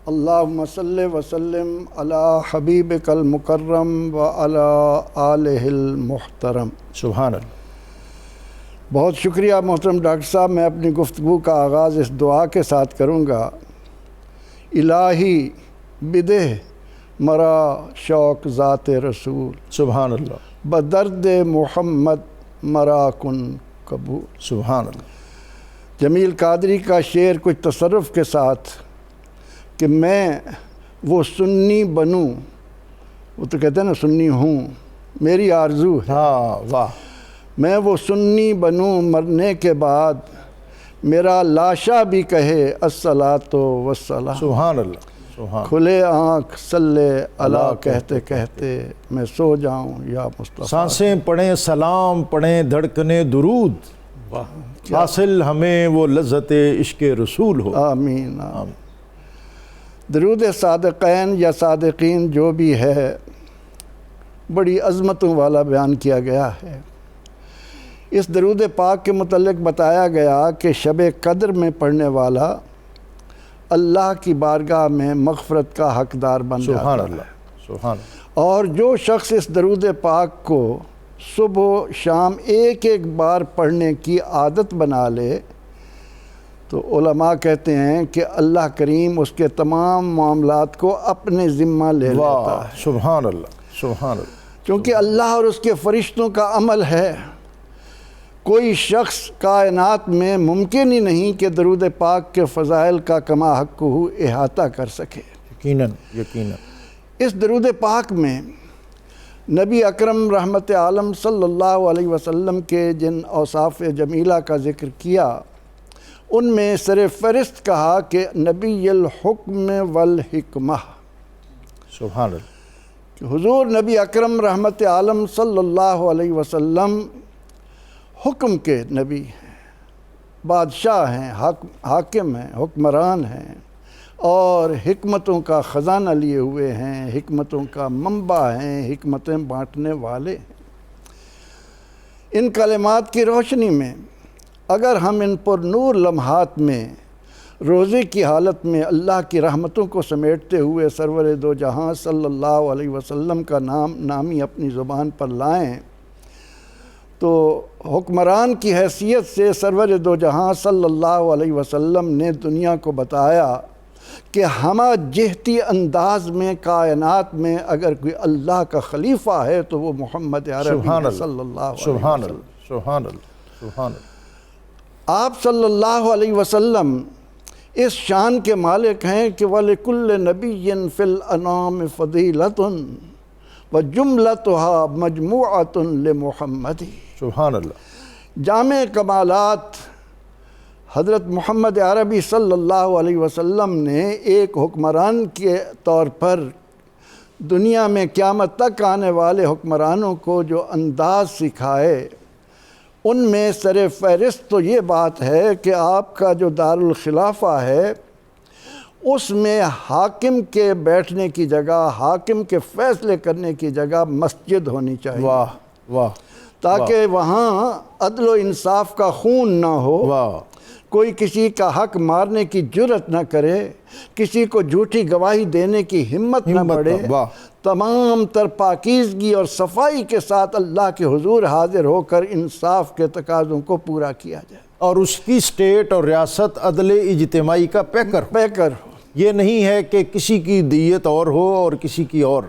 اللہم صلی وسلم علی حبیبک المکرم و علی آلہ المحترم۔ سبحان اللہ۔ بہت شکریہ محترم ڈاکٹر صاحب، میں اپنی گفتگو کا آغاز اس دعا کے ساتھ کروں گا۔ الہی بدہ مرا شوق ذات رسول، سبحان اللہ۔ بدرد محمد مرا کن قبول۔ سبحان اللہ۔ جمیل قادری کا شعر کچھ تصرف کے ساتھ کہ میں وہ سنی بنوں، وہ تو کہتے ہیں نا سنی ہوں، میری آرزو ہے ہاں واہ۔ میں وہ سنی بنوں مرنے کے بعد، میرا لاشا بھی کہے الصلاۃ والسلام۔ سبحان اللہ۔ سبحان۔ کھلے آنکھ صلی اللہ کہتے کہتے میں سو جاؤں یا مصطفیٰ۔ سانسیں پڑھیں سلام، پڑھیں دھڑکنے درود، حاصل ہمیں وہ لذت عشق رسول ہو۔ آمین آمین۔ درود صادقین یا صادقین جو بھی ہے، بڑی عظمتوں والا بیان کیا گیا ہے۔ اس درود پاک کے متعلق بتایا گیا کہ شب قدر میں پڑھنے والا اللہ کی بارگاہ میں مغفرت کا حقدار بن جاتا ہے۔ سبحان اللہ۔ سبحان اللہ۔ اور جو شخص اس درود پاک کو صبح و شام ایک ایک بار پڑھنے کی عادت بنا لے تو علماء کہتے ہیں کہ اللہ کریم اس کے تمام معاملات کو اپنے ذمہ لے لیتا ہے۔ سبحان اللہ۔ سبحان اللہ۔ کیونکہ اللہ اور اس کے فرشتوں کا عمل ہے، کوئی شخص کائنات میں ممکن ہی نہیں کہ درود پاک کے فضائل کا کما حق احاطہ کر سکے۔ یقیناً یقیناً۔ اس درود پاک میں نبی اکرم رحمت عالم صلی اللہ علیہ وسلم کے جن اوصاف جمیلہ کا ذکر کیا، ان میں سر فہرست کہا کہ نبی الحکم والحکمہ۔ سبحان اللہ۔ کہ حضور نبی اکرم رحمت عالم صلی اللہ علیہ وسلم حکم کے نبی ہیں، بادشاہ ہیں، حاکم ہیں، حکمران ہیں، اور حکمتوں کا خزانہ لیے ہوئے ہیں، حکمتوں کا منبع ہیں، حکمتیں بانٹنے والے ہیں۔ ان کلمات کی روشنی میں اگر ہم ان پر نور لمحات میں روزے کی حالت میں اللہ کی رحمتوں کو سمیٹتے ہوئے سرور دو جہاں صلی اللہ علیہ وسلم کا نامی اپنی زبان پر لائیں تو حکمران کی حیثیت سے سرور دو جہاں صلی اللہ علیہ وسلم نے دنیا کو بتایا کہ ہمہ جہتی انداز میں کائنات میں اگر کوئی اللہ کا خلیفہ ہے تو وہ محمد عربی صلی اللہ علیہ وسلم۔ سبحان اللہ۔ سبحان اللہ۔ سبحان اللہ۔ آپ صلی اللہ علیہ وسلم اس شان کے مالک ہیں کہ وَلِكُلِّ نَبِيٍّ فِي الْأَنَامِ فَضِيلَةٌ وَجُمْلَتُهَا مَجْمُوعَةٌ لِمُحَمَّدِ۔ سبحان اللہ۔ جامع کمالات حضرت محمد عربی صلی اللہ علیہ وسلم نے ایک حکمران کے طور پر دنیا میں قیامت تک آنے والے حکمرانوں کو جو انداز سکھائے، ان میں سر فہرست تو یہ بات ہے کہ آپ کا جو دارالخلافہ ہے اس میں حاکم کے بیٹھنے کی جگہ، حاکم کے فیصلے کرنے کی جگہ مسجد ہونی چاہیے۔ واہ واہ۔ تاکہ وہاں عدل و انصاف کا خون نہ ہو، واہ۔ کوئی کسی کا حق مارنے کی جرت نہ کرے، کسی کو جھوٹی گواہی دینے کی ہمت نہ بڑھے، تمام تر پاکیزگی اور صفائی کے ساتھ اللہ کے حضور حاضر ہو کر انصاف کے تقاضوں کو پورا کیا جائے، اور اس کی اسٹیٹ اور ریاست عدل اجتماعی کا پیکر ہو۔ یہ نہیں ہے کہ کسی کی دیت اور ہو اور کسی کی اور۔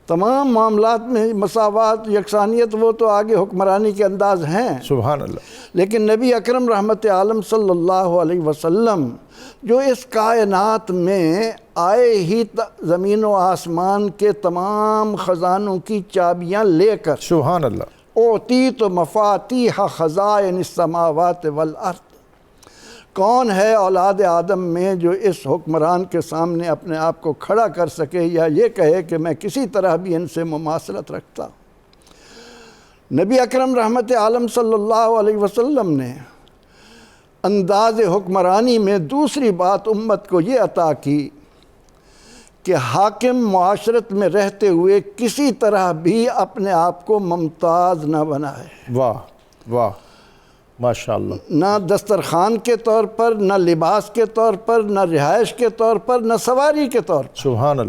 تمام معاملات میں مساوات، یکسانیت، وہ تو آگے حکمرانی کے انداز ہیں۔ سبحان اللہ۔ لیکن نبی اکرم رحمت عالم صلی اللہ علیہ وسلم جو اس کائنات میں آئے ہی زمین و آسمان کے تمام خزانوں کی چابیاں لے کر، سبحان اللہ، اوتیت مفاتیح خزائن السماوات والارض، کون ہے اولاد آدم میں جو اس حکمران کے سامنے اپنے آپ کو کھڑا کر سکے یا یہ کہے کہ میں کسی طرح بھی ان سے مماثلت رکھتا ہوں۔ نبی اکرم رحمت عالم صلی اللہ علیہ وسلم نے انداز حکمرانی میں دوسری بات امت کو یہ عطا کی کہ حاکم معاشرت میں رہتے ہوئے کسی طرح بھی اپنے آپ کو ممتاز نہ بنائے۔ واہ واہ۔ ماشاءاللہ، نہ دسترخوان کے طور پر، نہ لباس کے طور پر، نہ رہائش کے طور پر، نہ سواری کے طور پر۔ سبحان اللہ۔